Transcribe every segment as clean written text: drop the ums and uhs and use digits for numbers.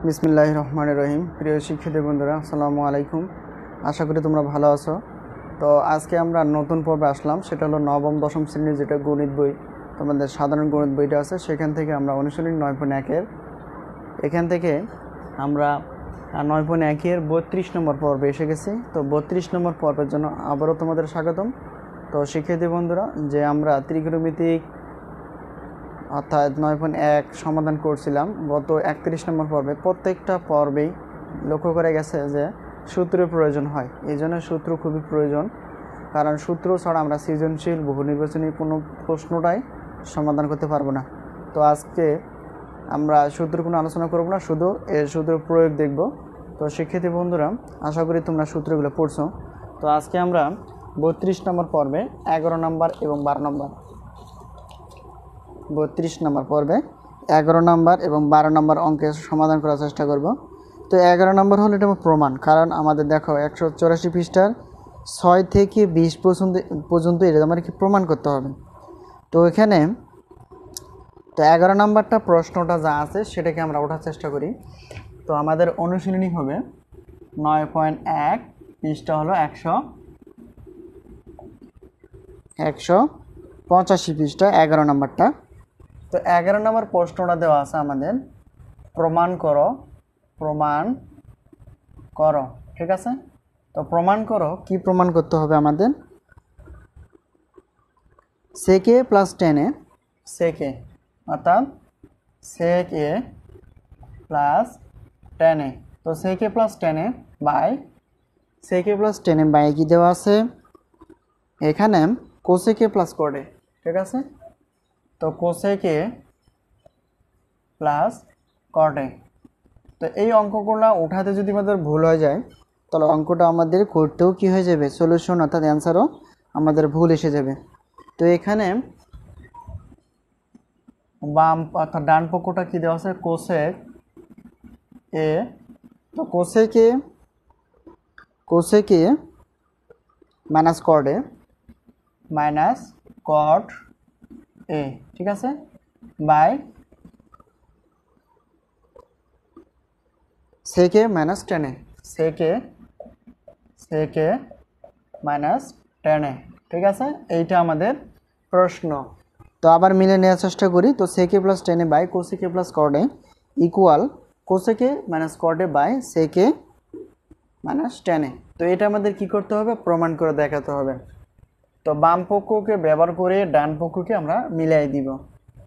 বিসমিল্লাহির রহমানির রহিম। প্রিয় শিক্ষার্থী বন্ধুরা, আসসালামু আলাইকুম। আশা করি তোমরা ভালো আছো। তো আজকে আমরা নতুন পর্বে আসলাম, সেটা হলো নবম দশম শ্রেণীর যেটা গণিত বই, তোমাদের সাধারণ গণিত বইটা আছে, সেখান থেকে আমরা অনুশীলনী 9.1-এর এখান থেকে আমরা 9.1-এর 32 নম্বর পর্বে এসে গেছি। তো 32 নম্বর পর্বের জন্য আবারও তোমাদের স্বাগতম। তো শিক্ষার্থী বন্ধুরা, যে আমরা ত্রিকোণমিতিক অর্থাৎ 9.1 সমাধান করছিলাম গত 31 নম্বর পর্বে, প্রত্যেকটা পর্বেই লক্ষ্য করে গেছে যে সূত্রের প্রয়োজন হয়। এই জন্য সূত্র খুবই প্রয়োজন, কারণ সূত্র ছাড়া আমরা সৃজনশীল বহু নির্বাচনী কোনো প্রশ্নটাই সমাধান করতে পারবো না। তো আজকে আমরা সূত্র কোনো আলোচনা করব না, শুধু এর সূত্র প্রয়োগ দেখব। তো শিক্ষার্থী বন্ধুরা, আশা করি তোমরা সূত্রগুলো পড়ছো। তো আজকে আমরা 32 নম্বর পর্বে 11 নম্বর এবং 12 নম্বর 32 নম্বর পর্বে 11 নম্বর এবং 12 নম্বর অঙ্কের সমাধান করার চেষ্টা করব। তো 11 নম্বর হলো এটা প্রমাণ, কারণ আমাদের দেখো 184 পৃষ্ঠার 6 থেকে 20 পর্যন্ত এটা আমাদের কি প্রমাণ করতে হবে। তো এখানে 11 নম্বরটা প্রশ্নটা যা আছে সেটাকে আমরা ওঠার চেষ্টা করি। তো আমাদের অনুশীলনী হবে 9.1, পৃষ্ঠা হলো 185 পৃষ্ঠা 11 নম্বরটা। তো 11 নম্বর প্রশ্নটা দেওয়া আছে আমাদের, প্রমাণ করো, ঠিক আছে। তো প্রমাণ করো, কি প্রমাণ করতে হবে আমাদের? sec a plus tan a, sec a অর্থাৎ sec a plus tan a। তো sec a plus tan a by sec a plus tan a by কি দেওয়া আছে এখানে cosec a plus cot a, ঠিক আছে। তো cosec a plus cot a। তো এই অঙ্কগুলো উঠাতে যদি আমাদের ভুল হয়ে যায়, তাহলে অঙ্কটা আমাদের করতেও কি হয়ে যাবে, সলিউশন অর্থাৎ অ্যান্সারও আমাদের ভুল এসে যাবে। তো এখানে বাম অর্থাৎ ডান পক্ষটা কি দেওয়া আছে, cosec a। তো cosec a minus cot a, ঠিক আছে, by sec a minus tan a, sec a minus tan a, ঠিক আছে। এইটা আমাদের প্রশ্ন। তো আবার মিলে নেওয়ার চেষ্টা করি। তো sec a plus tan a by cosec a plus cot a equal cosec a minus cot a by sec a minus tan a। তো এটা আমাদের কি করতে হবে, প্রমাণ করে দেখাতে হবে। তো বাম পক্ষকে ব্যবহার করে ডান পক্ষকে আমরা মিলাই দিব।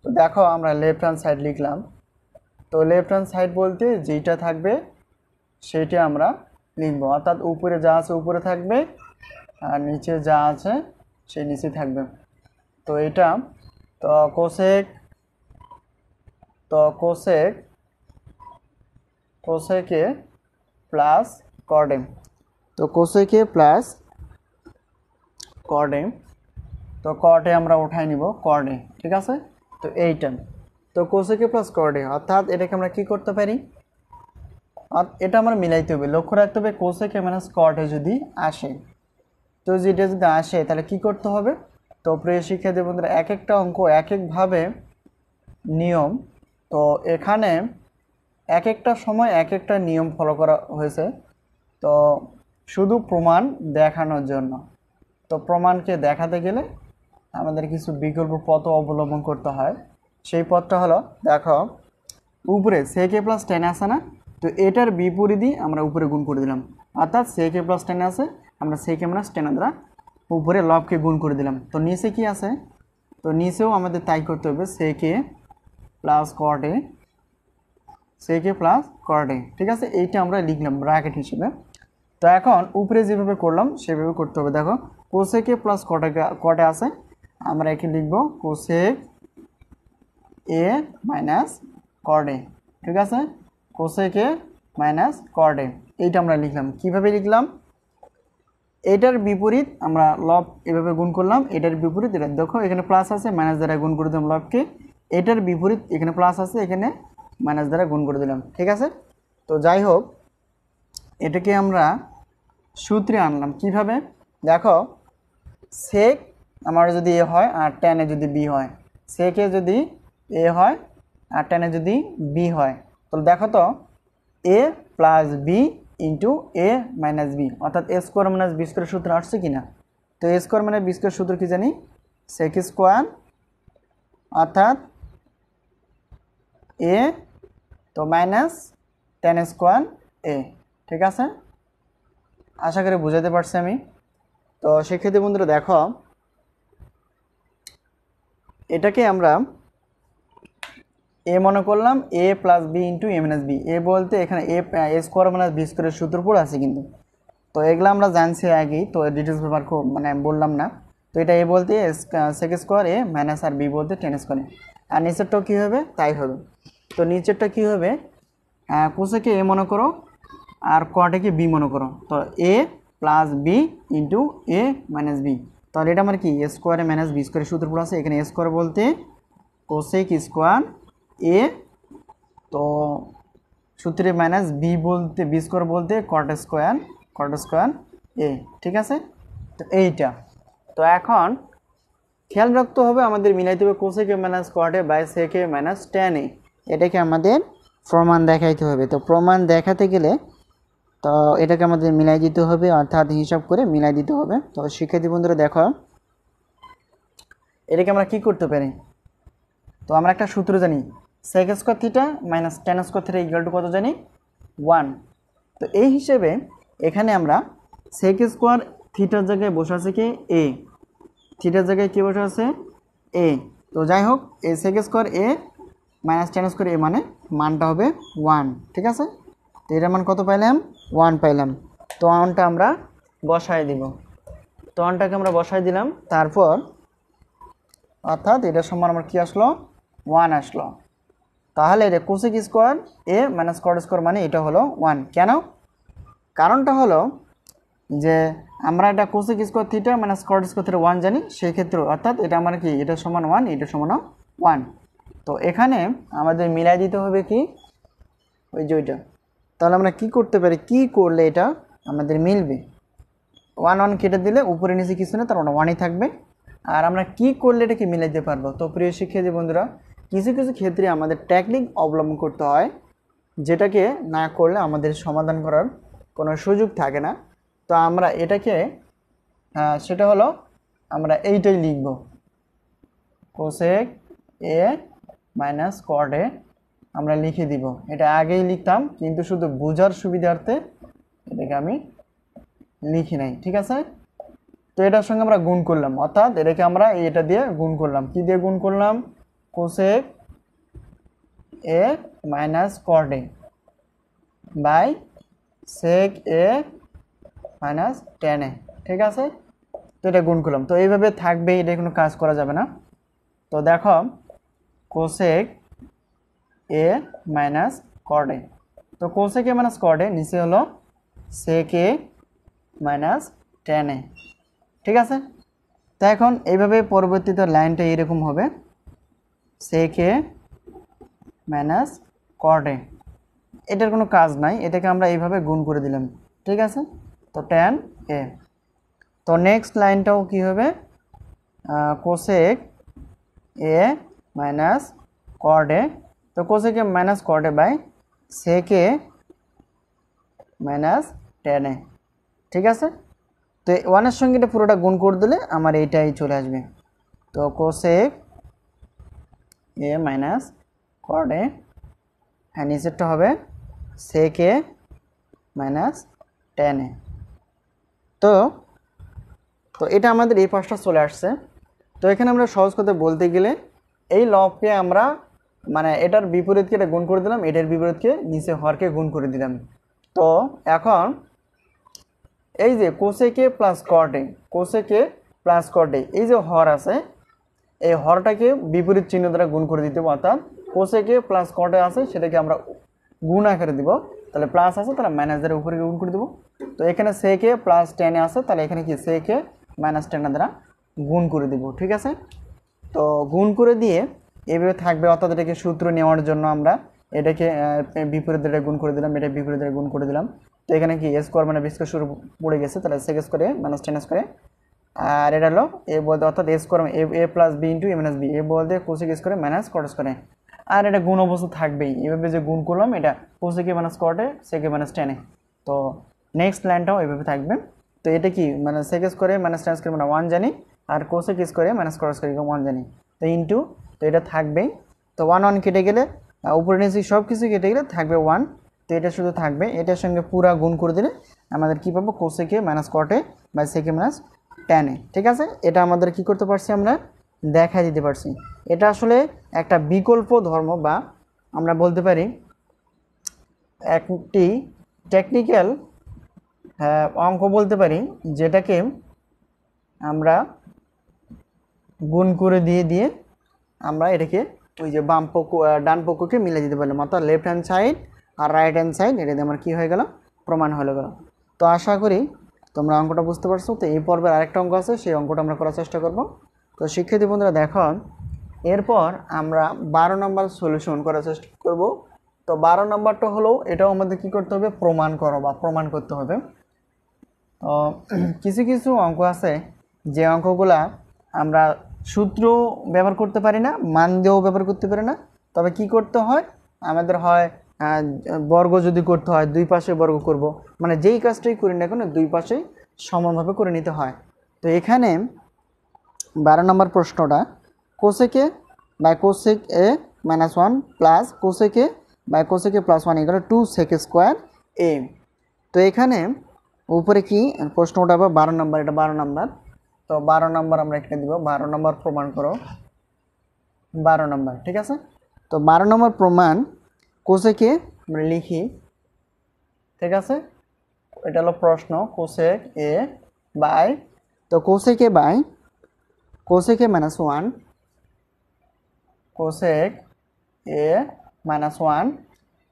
তো দেখো আমরা লেফট হ্যান্ড সাইড লিখলাম। তো লেফট হ্যান্ড সাইড বলতে যেটা থাকবে সেইটা আমরা লিখব, অর্থাৎ উপরে যা আছে উপরে থাকবে আর নিচে যা আছে সেই নিচে থাকবে। তো এটা তো cosec a plus cot a। তো cosec a plus cot a, তো cot a আমরা উঠাই নিব cot a, ঠিক আছে। তো এইটা তো cosec a plus cot a, অর্থাৎ এটাকে আমরা কি করতে পারি, আর এটা আমরা মিলাইতে হবে। লক্ষ্য রাখতে হবে cosec a minus cot a যদি আসে, তো যেটা যদি আসে তাহলে কি করতে হবে। তো প্রিয় শিক্ষার্থী বন্ধুরা, এক একটা অঙ্ক এক একভাবে নিয়ম। তো এখানে এক একটা সময় এক একটা নিয়ম ফলো করা হয়েছে, তো শুধু প্রমাণ দেখানোর জন্য। তো প্রমাণকে দেখাতে গেলে আমাদের কিছু বিকল্প পথ অবলম্বন করতে হয়। সেই পথটা হলো, দেখো উপরে sec a প্লাস tan আছে না, তো এটার বিপরীতই আমরা উপরে গুণ করে দিলাম, অর্থাৎ sec a প্লাস tan আছে, আমরা sec a মাইনাস tan দ্বারা উপরে লবকে গুণ করে দিলাম। তো নিচে কি আছে, তো নিচেও আমাদের তাই করতে হবে, sec a plus cot a, sec a plus cot a, ঠিক আছে। এইটা আমরা লিখলাম ব্র্যাকেট হিসেবে। তো এখন উপরে যেভাবে করলাম সেভাবে করতে হবে। দেখো cosec a plus cot a আছে, আমরা একে লিখব cosec a minus cot a, ঠিক আছে, cosec a minus cot a। এইটা আমরা লিখলাম, কিভাবে লিখলাম, এটার বিপরীত আমরা লব এভাবে গুণ করলাম, এটার বিপরীত এটা দেখো এখানে প্লাস আছে, মাইনাস দ্বারা গুণ করে দিলাম লবকে, এটার বিপরীত এখানে প্লাস আছে, এখানে মাইনাস দ্বারা গুণ করে দিলাম, ঠিক আছে। তো যাই হোক, এটাকে আমরা সূত্রে আনলাম কিভাবে, দেখো sec আমার যদি a হয় আর tan এ যদি b হয়, sec এ যদি a হয় আর tan এ যদি b হয়, তাহলে দেখো তো এ প্লাস বি ইন্টু এ মাইনাস বি, অর্থাৎ এ স্কোয়ার মাইনাস বি স্কোয়ারের সূত্র আসছে কিনা। তো এ স্কোয়ার মাইনাস বি স্কোয়ার সূত্র কি জানি, সেক স্কোয়ার অর্থাৎ এ তো মাইনাস টেন স্কোয়ার এ। ঠিক আছে, আশা করি বুঝাতে পারছি আমি। তো সেক্ষেত্রে বন্ধুরা দেখো, এটাকে আমরা এ মনে করলাম এ প্লাস বি ইন্টু এ মাইনাস বি। এ বলতে এখানে এ স্কোয়ার মাইনাস বি স্কোয়ারের সূত্র পড়ে আছে কিন্তু, তো এগুলো আমরা জানছি আগেই, তো ডিটেলস ব্যাপার খুব মানে বললাম না। তো এটা এ বলতে সেক স্কোয়ার এ মাইনাস আর বি বলতে টেন স্কোয়ার এ। আর নিচেরটাও কী হবে, তাই হবে। তো নিচেরটা কী হবে, কোসেকে এ মনে করো আর কটেকে বি মনে করো। তো এ প্লাস বি ইন্টু এ মাইনাস বি, তাহলে এটা আমার কি এ স্কোয়ারে মাইনাস বি স্কোয়ারের সূত্র পড়ে আছে। এখানে এ স্কোয়ার বলতে কোসেক স্কোয়ার এ, তো সূত্রে মাইনাস বি বলতে বি স্কোয়ার বলতে কট স্কোয়ার এ। ঠিক আছে, তো এইটা। তো এখন খেয়াল রাখতে হবে, আমাদের মিলাইতে হবে cosec a minus cot A by sec a minus tan a. এটাকে আমাদের প্রমাণ দেখাইতে হবে। তো প্রমাণ দেখাতে গেলে তো এটাকে আমাদের মিলাই দিতে হবে, অর্থাৎ হিসাব করে মিলাই দিতে হবে। তো শিক্ষার্থী বন্ধুরা দেখো, এটাকে আমরা কি করতে পারি। তো আমরা একটা সূত্র জানি, sec square theta minus tan square theta equal to কত জানি, 1। তো এই হিসেবে এখানে আমরা সেক স্কোয়ার থিটার জায়গায় বসে আছে কি এ, থিটার জায়গায় কী বসে আছে এ। তো যাই হোক, এই সেক স্কোয়ার এ মাইনাস টেন স্কোয়ার এ মানে মানটা হবে 1। ঠিক আছে, তো এটার মান কত পাইলাম, 1 পাইলাম। তো 1টা আমরা বসায় দিব। তো 1টাকে আমরা বসায় দিলাম, তারপর অর্থাৎ এটার সমান আমার কি আসলো, 1 আসলো। তাহলে এটা কোসেক স্কোয়ার এ মাইনাস কট স্কোয়ার মানে এটা হলো 1। কেন, কারণটা হলো যে আমরা এটা cosec square theta minus cot square theta 1 জানি, সেই ক্ষেত্রে অর্থাৎ এটা আমার কি এটা সমান 1, এটা সমান 1। তো এখানে আমাদের মিলাই দিতে হবে কি ওই যে ওইটা। তাহলে আমরা কি করতে পারি, কি করলে এটা আমাদের মিলবে। 1 1 কেটে দিলে উপরে নিচে কিছু না, তার মানে 1ই থাকবে। আর আমরা কি করলে এটাকে মিলাইতে পারবো। তো প্রিয় শিক্ষার্থী বন্ধুরা, কিছু কিছু ক্ষেত্রে আমাদের টেকনিক অবলম্বন করতে হয়, যেটাকে না করলে আমাদের সমাধান করার কোনো সুযোগ থাকে না। তো আমরা এটাকে সেটা হলো আমরা এইটাই লিখব, কোসেক এ মাইনাস কট এ আমরা লিখে দিব। এটা আগেই লিখতাম কিন্তু শুধু বোঝার সুবিধার্থে এটাকে আমি লিখি নাই। ঠিক আছে, তো এটার সঙ্গে আমরা গুণ করলাম, অর্থাৎ এটাকে আমরা এটা দিয়ে গুণ করলাম। কি দিয়ে গুণ করলাম, cosec A minus cot A by sec A minus tan A. ঠিক আছে, তো এটা গুণ করলাম। তো এইভাবে থাকবে, এটা কোনো কাজ করা যাবে না। তো দেখো cosec A minus cot A, তো কোসেক এ মাইনাস কট এ নিচে হলো সেক এ মাইনাস টেন এ। ঠিক আছে, তো এখন এইভাবে পরবর্তীতে লাইনটা এরকম হবে, সেক এ মাইনাস কট এ। এটার কোনো কাজ নাই, এটাকে আমরা এইভাবে গুণ করে দিলাম। ঠিক আছে, তো টেন এ। তো নেক্সট লাইনটাও কি হবে, cosec A minus cot A, তো cosec A minus cot A by sec A minus tan A. ঠিক আছে, তো 1-এর সঙ্গে এটা পুরোটা গুণ করে দিলে আমার এইটাই চলে আসবে। তো কোসেক এ মাইনাস কট এ, হ্যাঁ নিচেরটা হবে সেক এ মাইনাস টেন এ। তো তো এটা আমাদের এই পাশটা চলে আসছে। তো এখানে আমরা সহজ কথা বলতে গেলে এই লবকে আমরা মানে এটার বিপরীতকে এটা গুণ করে দিলাম, এটার বিপরীতকে নিচে হরকে গুণ করে দিলাম। তো এখন এই যে কোসেকে প্লাস কট এ, কোসেকে প্লাস কট এ, এই যে হর আছে, এই হরটাকে বিপরীত চিহ্ন দ্বারা গুণ করে দিতে হবে। অর্থাৎ কোসেকে প্লাস কট এ আছে সেটাকে আমরা গুণ আকারে দিব, তাহলে প্লাস আছে তাহলে মাইনাস দ্বারা উপরে গুণ করে দেবো। তো এখানে সেকে প্লাস টেনে আছে, তাহলে এখানে কি সেকে মাইনাস টেনের দ্বারা গুণ করে দিব। ঠিক আছে, তো গুণ করে দিয়ে এভাবে থাকবে। অর্থাৎ এটাকে সূত্র নেওয়ার জন্য আমরা এটাকে বিপরীত দ্বারা গুণ করে দিলাম, এটা বিপরীত দ্বারা গুণ করে দিলাম। তো এখানে কি এ স্কোয়ার মানে বি স্কোয়ার শুরু পড়ে গেছে, তাহলে সেক স্কোয়ারে মাইনাস টেন স্কোয়ারে। আর এটা হলো এ বলতে অর্থাৎ এ স্কোয়ার এ প্লাস বি ইন্টু এ মাইনাস বি, এ বলতে কোসেক স্কোয়ারে মাইনাস কট স্কোয়ারে। আর এটা গুণ অবস্থা থাকবেই, এভাবে যে গুণ করলাম এটা কোসেকে মাইনাস কটে সেকে মাইনাস টেনে। তো নেক্সট লাইনটাও এভাবে থাকবে। তো এটা কি মানে সেক স্কোয়ারে মাইনাস টেন স্কোয়ার মানে 1 জানি, আর কোসেক স্কোয়ারে মাইনাস কট স্কোয়ার 1 জানি। তো ইন্টু, তো এটা থাকবেই। তো 1 1 কেটে গেলে উপরে নিচে সব কিছু কেটে গেলে থাকবে 1। তো এটা শুধু থাকবে, এটার সঙ্গে পুরা গুণ করে দিলে আমাদের কী পাবো, cosec minus কটে by sec a minus টেনে। ঠিক আছে, এটা আমাদের কি করতে পারছি, আমরা দেখাই দিতে পারছি। এটা আসলে একটা বিকল্প ধর্ম বা আমরা বলতে পারি একটি টেকনিক্যাল অঙ্ক বলতে পারি, যেটাকে আমরা গুণ করে দিয়ে দিয়ে আমরা এটাকে ওই যে বাম পক্ষ ডান পক্ষকে মিলে দিতে পারলাম, অর্থাৎ লেফট হ্যান্ড সাইড আর রাইট হ্যান্ড সাইড এটাতে আমার কী হয়ে গেল, প্রমাণ হয়ে গেল। তো আশা করি তোমরা অঙ্কটা বুঝতে পারছো। তো এই পর্বের আরেকটা অঙ্ক আছে, সেই অঙ্কটা আমরা করার চেষ্টা করব। তো শিক্ষার্থী বন্ধুরা দেখো, এরপর আমরা 12 নম্বর সলিউশন করার চেষ্টা করব। তো 12 নম্বরটা হলো, এটাও আমাদের কী করতে হবে, প্রমাণ করো বা প্রমাণ করতে হবে। তো কিছু কিছু অঙ্ক আছে যে অঙ্কগুলা আমরা সূত্র ব্যবহার করতে পারি না, মান দিয়েও ব্যবহার করতে পারি না। তবে কি করতে হয়, আমাদের হয় বর্গ যদি করতে হয় দুই পাশে বর্গ করব, মানে যেই কাজটাই করি না কেন দুই পাশেই সমানভাবে করে নিতে হয়। তো এখানে 12 নম্বর প্রশ্নটা, cosec A by cosec A minus 1 plus cosec A by cosec A plus 1 equal 2 sec square A. তো এখানে উপরে কি প্রশ্ন উঠাবো, 12 নম্বর, এটা 12 নম্বর। তো 12 নম্বর আমরা এখানে দিব, 12 নম্বর প্রমাণ করো, 12 নম্বর। ঠিক আছে, তো 12 নম্বর প্রমাণ কোসেকে আমরা লিখি। ঠিক আছে, এটা হলো প্রশ্ন, কোসেক এ বাই, তো cosec A by cosec A minus 1, cosec A minus 1।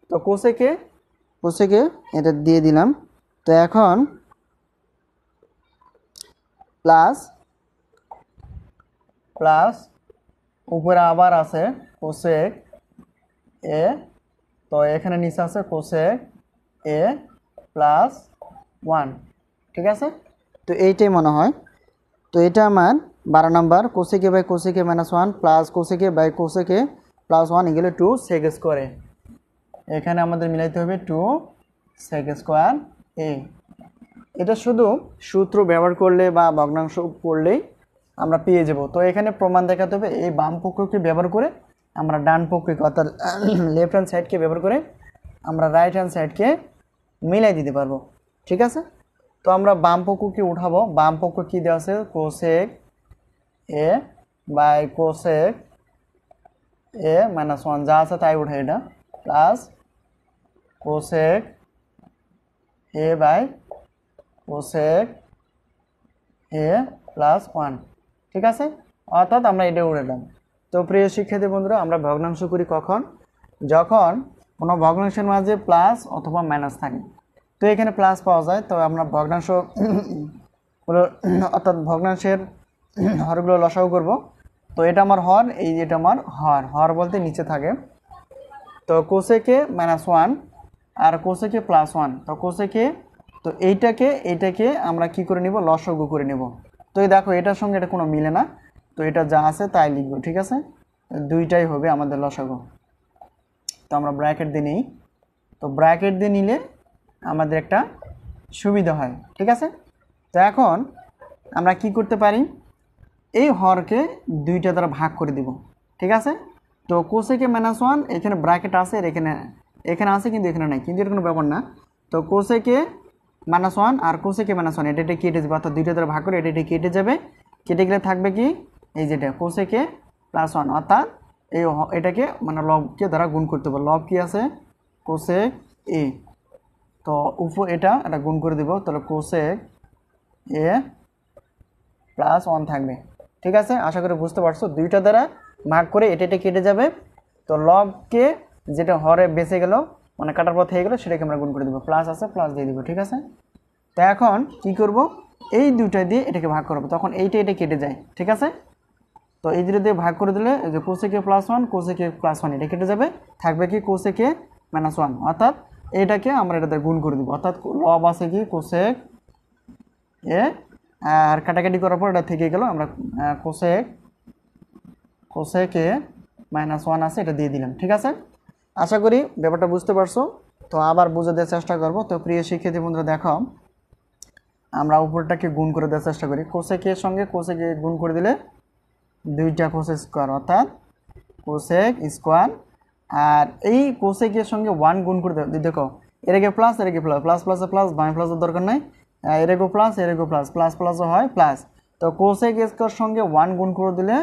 তো কোসেকে এটা দিয়ে দিলাম। তো এখন প্লাস প্লাস উপরে আবার আছে কোসেক এ, তো এখানে নিচে আছে কোসেক এ প্লাস 1। ঠিক আছে, তো এইটাই মনে হয়। তো এটা আমার 12 নম্বর, cosec A by cosec A minus 1 plus cosec A by cosec A plus 1 এগুলো 2 সেক স্কোয়ারে। এখানে আমাদের মিলাইতে হবে 2 সেক স্কোয়ার এ। এটা শুধু সূত্র ব্যবহার করলে বা ভগ্নাংশ করলেই আমরা পেয়ে যাব। তো এখানে প্রমাণ দেখাতে হবে, এই বাম পক্ষকে ব্যবহার করে আমরা ডান পক্ষকে অর্থাৎ লেফট হ্যান্ড সাইডকে ব্যবহার করে আমরা রাইট হ্যান্ড সাইডকে মিলাই দিতে পারবো। ঠিক আছে, তো আমরা বাম পক্ষকে উঠাবো। বাম পক্ষ কী দেওয়া আছে, cosec A by cosec A minus 1 যা আছে তাই উঠে, এটা plus cosec A by cosec A plus 1। ঠিক আছে, অর্থাৎ আমরা এটা উঠালাম। তো প্রিয় শিক্ষার্থী বন্ধুরা, আমরা ভগ্নাংশ করি কখন, যখন কোনো ভগ্নাংশের মাঝে প্লাস অথবা মাইনাস থাকে। তো এখানে প্লাস পাওয়া যায়, তো আমরা ভগ্নাংশ অর্থাৎ ভগ্নাংশের হরগুলো লসাগু করব। তো এটা আমার হর, এই যেটা আমার হর বলতে নিচে থাকে। তো কোসেকে মাইনাস 1 আর কোসেকে প্লাস 1, তো কোসেকে, তো এইটাকে আমরা কি করে নিব, লসাগু করে নেব। তো এই দেখো এটার সঙ্গে এটা কোনো মিলে না, তো এটা যা আছে তাই লিখব। ঠিক আছে, দুইটাই হবে আমাদের লসাগু। তো আমরা ব্র্যাকেট দিয়ে নিই, তো ব্র্যাকেট দিয়ে নিলে আমাদের একটা সুবিধা হয়। ঠিক আছে, তো এখন আমরা কি করতে পারি, এই হরকে দুইটা দ্বারা ভাগ করে দিব। ঠিক আছে, তো কোসেকে মাইনাস 1 এখানে ব্র্যাকেট আছে, এখানে আছে কিন্তু এখানে নাই, কিন্তু এর কোনো ব্যাপার না। তো কোসেকে মাইনাস 1 আর কোসেকে মাইনাস 1 এটা কেটে যাবে, অর্থাৎ দুইটা দ্বারা ভাগ করে এটা কেটে যাবে। কেটে গেলে থাকবে কি, এই যেটা কোসেকে প্লাস 1, অর্থাৎ এটাকে মানে লবকে দ্বারা গুণ করতে হবে। লব কি আছে, কোসেক এ, তো এটা গুণ করে দেব, তাহলে কোসেক এ প্লাস 1 থাকবে। ঠিক আছে, আশা করি বুঝতে পারছো, দুইটা দ্বারা ভাগ করে এটা কেটে যাবে। তো লবকে যেটা হরে বেঁচে গেল মানে কাটার পর থেকে গেলো সেটাকে আমরা গুণ করে দেবো, প্লাস আছে প্লাস দিয়ে দেবো। ঠিক আছে, তো এখন কি করব, এই দুইটা দিয়ে এটাকে ভাগ করবো, তখন এটা কেটে যায়। ঠিক আছে, তো এই দুটো দিয়ে ভাগ করে দিলে এই যে কোসেকে প্লাস 1 কোসেকে প্লাস 1 এটা কেটে যাবে, থাকবে কি কোসেকে মাইনাস 1, অর্থাৎ এটাকে আমরা এটাতে গুণ করে দেবো। অর্থাৎ লব আছে কি কোসেক এ, আর কাটাকাটি করার পর এটা থেকে গেল, আমরা কোসেক এ -1 আছে, এটা দিয়ে দিলাম। ঠিক আছে, আশা করি ব্যাপারটা বুঝতে পারছো। তো আবার বুঝে দেওয়ার চেষ্টা করব। তো প্রিয় শিক্ষার্থী বন্ধুরা দেখো, আমরা উপরটাকে গুণ করে দেওয়ার চেষ্টা করি। কোসেক এর সঙ্গে কোসেক এ গুণ করে দিলে দুইটা কোসেক স্কোয়ার, অর্থাৎ কোসেক স্কোয়ার। আর এই কোসেক এর সঙ্গে 1 গুণ করে দেখো, এর আগে প্লাস, এর আগে প্লাস, প্লাস প্লাসে প্লাস, বাই প্লাসের দরকার নাই, এর আগে প্লাস, এর আগে প্লাস, প্লাস প্লাসও হয় প্লাস। তো কোসেক স্কোয়ার সঙ্গে 1 গুণ করে দিলে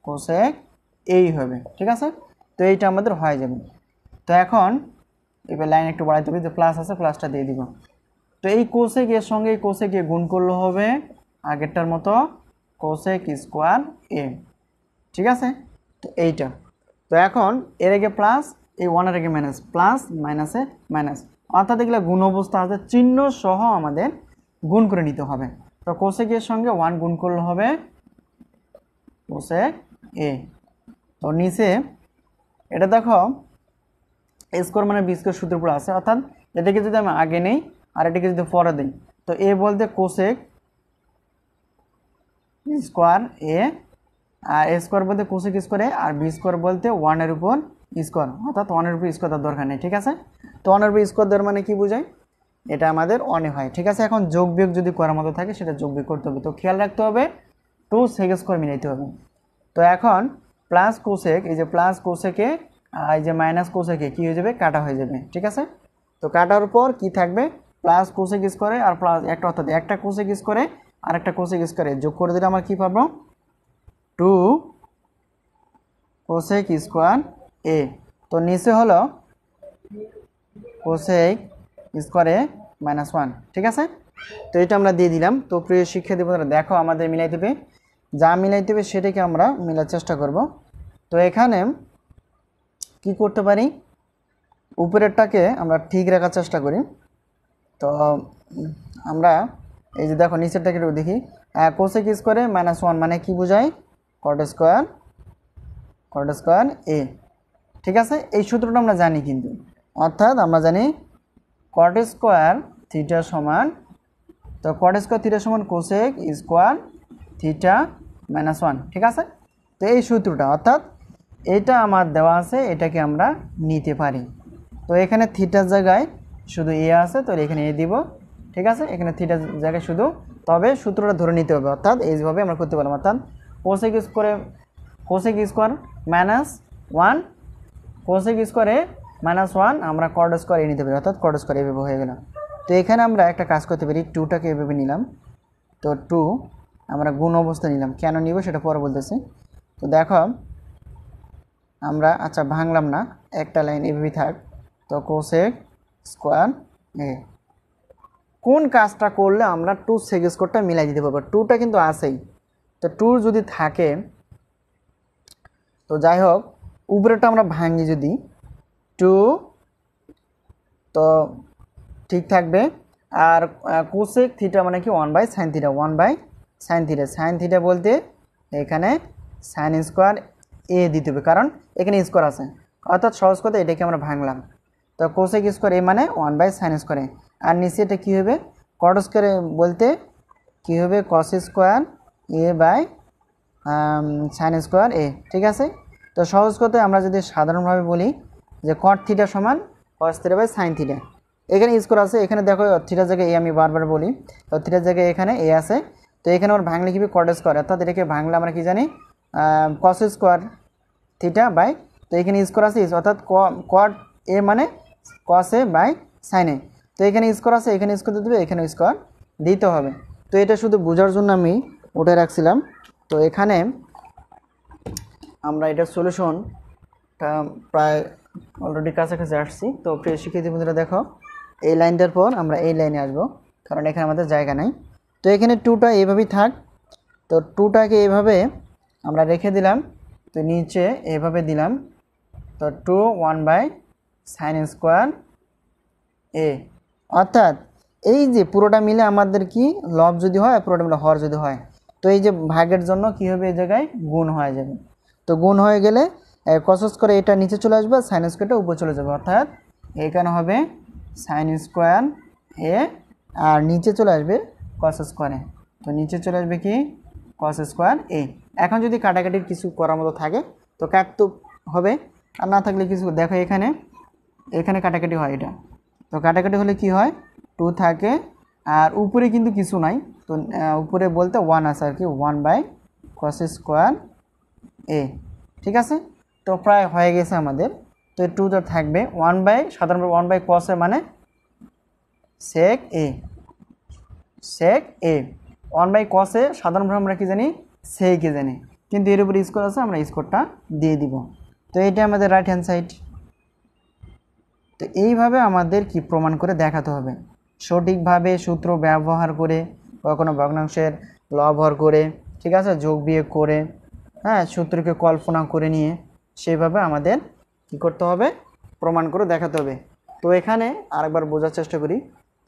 কোসেক এই হবে। ঠিক আছে, তো এইটা আমাদের হয়ে যাবে। তো এখন এবার লাইন একটু বাড়াইতে হবে, যে প্লাস আছে প্লাসটা দিয়ে দিব। তো এই কোসেক এর সঙ্গে কোসেক এ গুণ করলে হবে আগেরটার মতো কোসেক স্কোয়ার এ। ঠিক আছে, তো এইটা। তো এখন এর আগে প্লাস, এই 1 এর আগে মাইনাস, প্লাস মাইনাসে মাইনাস, অর্থাৎ এগুলো গুণ অবস্থা আছে, চিহ্ন সহ আমাদের গুণ করে নিতে হবে। তো কোসেক এর সঙ্গে 1 গুণ করলে হবে কোসেক এ। তো নিচে এটা দেখো স্কোয়ার মানে বি স্কোয়ার সূত্রের উপর আছে, অর্থাৎ এটাকে যদি আমি আগে নেই আর এটাকে যদি পরে দিই, তো এ বলতে কোসেক স্কোয়ার এ, আর এ স্কোয়ার বলতে কোসেক স্কোয়ার এ, আর বি স্কোয়ার বলতে 1 এর উপর স্কোয়ার, অর্থাৎ 1 এর উপর স্কোয়ার দেওয়ার দরকার নেই। ঠিক আছে, তো 1 এর উপর স্কোয়ার দেওয়ার মানে কি বোঝায়, এটা আমাদের 1 এ হয়। ঠিক আছে, এখন যোগ বিয়োগ যদি করার মতো থাকে সেটা যোগ বিয়োগ করতে হবে। তো খেয়াল রাখতে হবে 2 সেক স্কোয়ার মিলাইতে হবে। তো এখন প্লাস কোসেক, এই যে প্লাস কোসেকে আর এই যে মাইনাস কোসেকে কি হয়ে যাবে, কাটা হয়ে যাবে। ঠিক আছে, তো কাটার পর কি থাকবে, প্লাস কোসেক স্কোয়ারে আর প্লাস একটা, অর্থাৎ একটা কোসেক স্কোয়ারে আর একটা কোসেক স্কোয়ারে যোগ করে দিলে আমরা কি পাবো, 2 কোসেক স্কোয়ার এ। তো নিচে হলো কোসেক স্কোয়ারে -1। ঠিক আছে, তো এটা আমরা দিয়ে দিলাম। তো প্রিয় শিক্ষার্থী বন্ধুরা দেখো, আমাদের মিলাই দেবে, যা মিলাই দেবে সেটাকে আমরা মিলার চেষ্টা করব। তো এখানে কি করতে পারি, উপরেরটাকে আমরা ঠিক রাখার চেষ্টা করি। তো আমরা এই যে দেখো নিচেরটাকে একটু দেখি, কোসেক স্কোয়ারে -1 মানে কি বোঝায়, কট স্কোয়ার এ। ঠিক আছে, এই সূত্রটা আমরা জানি কিন্তু, অর্থাৎ আমরা জানি কট স্কোয়ার থিটা সমান, তো কট স্কোয়ার থিটা সমান কোসেক স্কোয়ার থিটা -1। ঠিক আছে, তো এই সূত্রটা, অর্থাৎ এটা আমার দেওয়া আছে, এটাকে আমরা নিতে পারি। তো এখানে থিটার জায়গায় শুধু এ আছে, তো এখানে এ দিব। ঠিক আছে, এখানে থিটার জায়গায় শুধু, তবে সূত্রটা ধরে নিতে হবে, অর্থাৎ এইভাবে আমরা করতে পারলাম, অর্থাৎ কোসেক স্কোয়ার -1 কোসেক স্কোয়ারে -1 আমরা কট স্কোয়ার এ নিতে পারি, অর্থাৎ কট স্কোয়ার এভাবে হয়ে গেল। তো এখানে আমরা একটা কাজ করতে পারি, 2টাকে এভাবে নিলাম, তো 2 আমরা গুণ অবস্থা নিলাম, কেন নিব সেটা পরে বলতেছি। তো দেখো আমরা, আচ্ছা ভাঙলাম না, একটা লাইন এভাবেই থাক। তো কোসেক স্কোয়ার এ, কোন কাজটা করলে আমরা 2 সেক স্কোয়ারটা মিলাই দিতে পারবো, 2টা কিন্তু আছেই। তো 2 যদি থাকে, তো যাই হোক উপরেটা আমরা ভাঙি যদি 2, তো ঠিক থাকবে। আর কোসেক থিটা মানে কি 1/sin theta, 1/sin theta, sine theta বলতে এখানে সাইন স্কোয়ার এ দিতে হবে, কারণ এখানে স্কোয়ার আছে, অর্থাৎ সহজ কথা এটাকে আমরা ভাঙলাম। তো কোসেক স্কোয়ার এ মানে 1/sin স্কোয়ার এ, আর নিচে এটা কী হবে, কট স্কোয়ার বলতে কী হবে, cos square A by sine square A. ঠিক আছে, তো সহজ কথায় আমরা যদি সাধারণভাবে বলি যে কট থিটা সমান cos theta by sine theta, এখানে স্কোয়ার আছে, এখানে দেখো থিটার জায়গায় এ, আমি বারবার বলি, তো থিটার জায়গায় এখানে এ আছে, তো এখানে আমার ভাঙলে কী হবে, কট স্কোয়ার, অর্থাৎ এটাকে ভাঙলে আমরা কি জানি, কস স্কোয়ার থিটা বাই, তো এখানে স্কোয়ার আছে, অর্থাৎ কট এ মানে কস এ বাই সাইন এ, তো এখানে স্কোয়ার আছে, এখানে স্কোয়ার দিতে হবে, এখানে স্কোয়ার দিতে হবে। তো এটা শুধু বোঝার জন্য আমি উঠে রাখছিলাম। তো এখানে আমরা এটার সলিউশনটা প্রায় অলরেডি কাছাকাছি আসছি। তো প্রিয় শিক্ষার্থী বন্ধুরা দেখো, এই লাইনটার পর আমরা এই লাইনে আসবো, কারণ এখানে আমাদের জায়গা নাই। তো এখানে 2টা এভাবেই থাক, তো 2টাকে এভাবে আমরা রেখে দিলাম, তো নিচে এভাবে দিলাম, তো 2 1/sin স্কোয়ার এ, অর্থাৎ এই যে পুরোটা মিলে আমাদের কি লব যদি হয়, পুরোটা মিলে হর যদি হয়, তো এই যে ভাগের জন্য কি হবে, এই জায়গায় গুণ হয়ে যাবে। তো গুণ হয়ে গেলে কস স্কোয়ার এটা নিচে চলে আসবে, সাইন স্কোয়ারটা উপরে চলে যাবে, অর্থাৎ এখানে হবে সাইন স্কোয়ার এ, আর নিচে চলে আসবে কস স্কোয়ারে, তো নিচে চলে আসবে কি কস স্কোয়ার এ। এখন যদি কাটাকাটির কিছু করার মতো থাকে তো কাটতে হবে, আর না থাকলে কিছু দেখো এখানে কাটাকাটি হয় এটা। তো কাটাকাটি হলে কি হয়, 2 থাকে, আর উপরে কিন্তু কিছু নাই। তো উপরে বলতে 1 আছে আর কি, 1/cos স্কোয়ার এ। ঠিক আছে, তো প্রায় হয়ে গেছে আমাদের। তো 2 তো থাকবে, সাধারণত 1/cos এ মানে sec a, 1/cos এ সাধারণভাবে আমরা কি জানি, sec এ জানি, কিন্তু এর উপরে স্কোয়ার আছে, আমরা স্কোয়ারটা দিয়ে দিব। তো এইটা আমাদের রাইট হ্যান্ড সাইড। তো এইভাবে আমাদের কি প্রমাণ করে দেখাতে হবে, সঠিকভাবে সূত্র ব্যবহার করে, কখনো ভগ্নাংশের লবহর করে, ঠিক আছে, যোগ বিয়োগ করে, হ্যাঁ, সূত্রকে কল্পনা করে নিয়ে সেইভাবে আমাদের কি করতে হবে, প্রমাণ করে দেখাতে হবে। তো এখানে আরেকবার বোঝার চেষ্টা করি।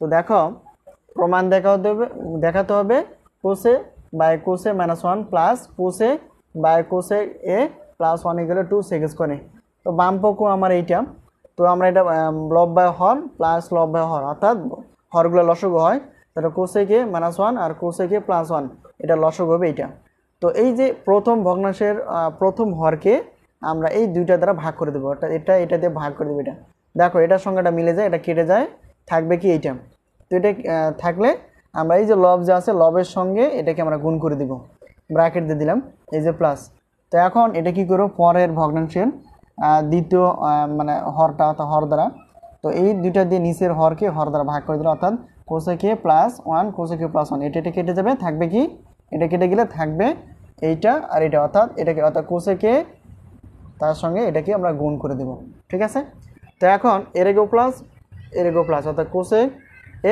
তো দেখো, প্রমাণ দেখাতে হবে cosec by cosec -1 plus cosec by cosec A plus 1 = 2 sec square. তো বাম পক্ষ আমার এইটা, তো আমরা এটা লব বাই হর প্লাস লব বাই হর, অর্থাৎ হরগুলো লসগু হয়, তাহলে কোসেকে -1 আর কোসেকে +1, এটা লসগু হবে এইটা। তো এই যে প্রথম ভগ্নাংশের প্রথম হরকে আমরা এই দুইটা দ্বারা ভাগ করে দেবো, অর্থাৎ এটা দিয়ে ভাগ করে দেবো। এটা দেখো, এটার সংখ্যাটা মিলে যায়, এটা কেটে যায়, থাকবে কি এইটা। তো এটা থাকলে আমরা এই যে লব যে আছে, লবের সঙ্গে এটাকে আমরা গুণ করে দিব, ব্র্যাকেট দিয়ে দিলাম, এই যে প্লাস। তো এখন এটা কি করব, পরের ভগ্নাংশের দ্বিতীয় মানে হরটা, অর্থাৎ হর দ্বারা, তো এই দুইটা দিয়ে নিচের হরকে হর দ্বারা ভাগ করে দিল, অর্থাৎ কোসেকে +1 কোসেকে +1, এটা কেটে যাবে, থাকবে কি, এটা কেটে গেলে থাকবে এইটা আর এটা, অর্থাৎ এটাকে, অর্থাৎ কোসেকে তার সঙ্গে এটাকে আমরা গুণ করে দেব। ঠিক আছে, তো এখন এরগো প্লাস অর্থাৎ কোসেক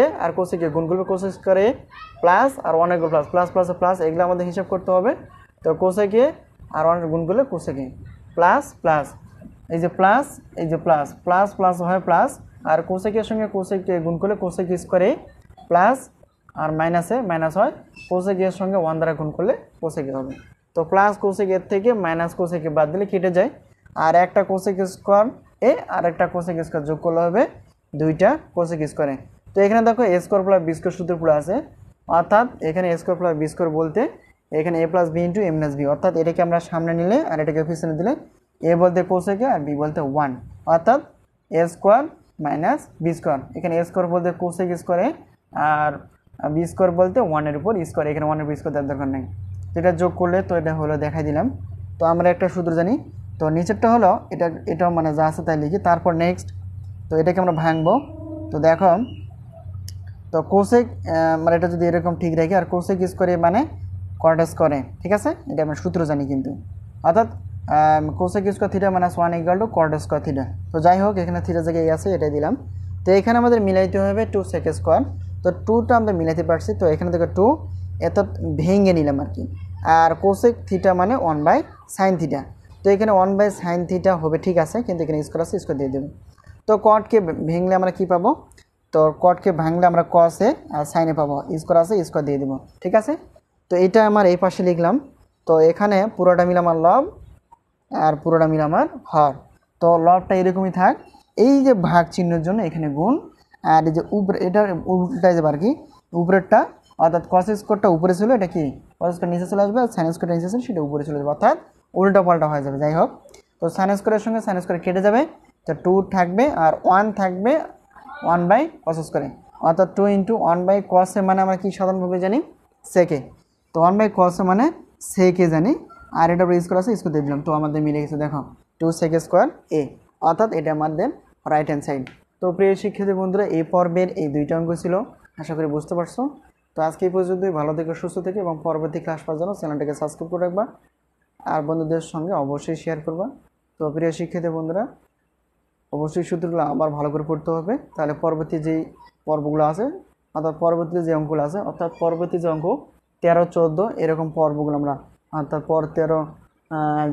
এ আর কোসেক এ গুণ করবে, কোসেক স্কয়ার এ প্লাস আর 1 এর প্লাস প্লাস প্লাস প্লাস, এগুলো আমাদের হিসাব করতে হবে। তো কোসেক এ আর 1 গুণ করলে কোসেক এ প্লাস প্লাস, এই যে প্লাস, এই যে প্লাস প্লাস প্লাস হয় প্লাস, আর কোসেক এর সঙ্গে কোসেক এ গুণ করলে কোসেক স্কয়ার এ প্লাস, আর মাইনাসে মাইনাস হয়, কোসেক এর সঙ্গে 1 দ্বারা গুণ করলে কোসেক এ হবে। তো প্লাস কোসেক এর থেকে মাইনাস কোসেক এ বাদ দিলে কেটে যায়, আর একটা কোসেক স্কয়ার এ আর একটা কোসেক স্কয়ার যোগ করলে হবে দুইটা কোসেক স্কয়ার এ। তো এখানে দেখো a square plus b square সূত্র পুরো আছে, অর্থাৎ এখানে a square plus b square বলতে এখানে a plus b into a minus b, অর্থাৎ এটাকে আমরা সামনে নিলে আর এটাকে পিছনে দিলে a বলতে কোসেক এ আর b বলতে 1, অর্থাৎ a square minus b square. এখানে a স্কয়ার বলতে কোসেক স্কয়ার এ আর b স্কয়ার বলতে 1 এর উপর স্কয়ার, এখানে 1 এর উপর স্কয়ার দেওয়ার দরকার নেই। তো এটা যোগ করলে তো এটা হলো, দেখাই দিলাম। তো আমরা একটা সূত্র জানি, তো নিচেরটা হলো এটা মানে যা আছে তাই লিখি, তারপর নেক্সট, তো এটাকে আমরা ভাঙবো। তো দেখো, তো কোসেক মানে এটা যদি এরকম ঠিক রাখি, আর কোসেক স্কয়ার মানে কট স্কয়ার এ, ঠিক আছে, এটা আমরা সূত্র জানি কিন্তু, অর্থাৎ কোসেক স্কয়ার থিটা -1 = কট স্কয়ার থিটা। তো যাই হোক, এখানে থিটা জায়গায় আছে, এটাই দিলাম। তো এখানে আমাদের মিলাইতে হবে 2 sec স্কয়ার, তো 2টা আমরা মিলাইতে পারছি, তো এখানে থেকে 2 এত ভেঙে নিলাম আর কি, আর কোসেক থিটা মানে 1/sin থিটা, তো এখানে 1/sin থিটা হবে, ঠিক আছে, কিন্তু এখানে স্কয়ার আছে, স্কয়ার দিয়ে দেব। তো কটকে ভেঙলে আমরা কি পাবো, তো কটকে ভাঙলে আমরা cos এ আর sin এ পাবো, স্কয়ার আছে, স্কয়ার দিয়ে দেব। ঠিক আছে, তো এটা আমার এই পাশে লিখলাম। তো এখানে পুরোটা মিলে আমার লব আর পুরোটা মিলে আমার হর। তো লবটা এরকমই থাক, এই যে ভাগ চিহ্নের জন্য এখানে গুণ, আর এই যে উপরে এটা উল্টায় যাবে আর কি, উপরেরটা অর্থাৎ cos স্কয়ারটা উপরে ছিল, এটা কি cos স্কয়ার নিচে চলে আসবে, আর sin স্কয়ারটা নিচে ছিল সেটা উপরে চলে যাবে, অর্থাৎ উল্টা পাল্টা হয়ে যাবে। যাই হোক, তো sin স্কয়ারের সঙ্গে sin স্কয়ার কেটে যাবে, তো 2 থাকবে আর 1 থাকবে 1/cos স্কয়ার, অর্থাৎ 2 × 1/cos এ মানে আমরা কি সাধারণভাবে জানি sec এ, তো 1/cos এ মানে sec এ জানি, আর এটা স্কয়ার আছে, স্কয়ার দিয়ে দিলাম। তো আমাদের মিলে গেছে, দেখো 2 sec স্কয়ার এ, অর্থাৎ এটা আমাদের রাইট হ্যান্ড সাইড। তো প্রিয় শিক্ষার্থী বন্ধুরা, এই পর্বের এই দুইটা অঙ্ক ছিল, আশা করি বুঝতে পারছো। তো আজকে এই পর্যন্তই, ভালো থেকে সুস্থ থেকে, এবং পরবর্তী ক্লাস পাওয়ার জন্য চ্যানেলটাকে সাবস্ক্রাইব করে রাখবা, আর বন্ধুদের সঙ্গে অবশ্যই শেয়ার করবা। তো প্রিয় শিক্ষার্থী বন্ধুরা, অবশ্যই সূত্রগুলো আবার ভালো করে পড়তে হবে, তাহলে পরবর্তী যেই পর্বগুলো আছে, অর্থাৎ পরবর্তী যে অঙ্কগুলো আছে, অর্থাৎ পরবর্তী যে অঙ্ক 13, 14 এরকম পর্বগুলো আমরা, অর্থাৎ পর 13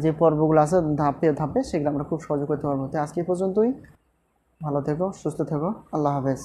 যে পর্বগুলো আছে ধাপে ধাপে, সেগুলো আমরা খুব সহজে করতে পারবো। তো আজকে এই পর্যন্তই, ভালো থেকো, সুস্থ থেকো, আল্লাহ হাফেজ।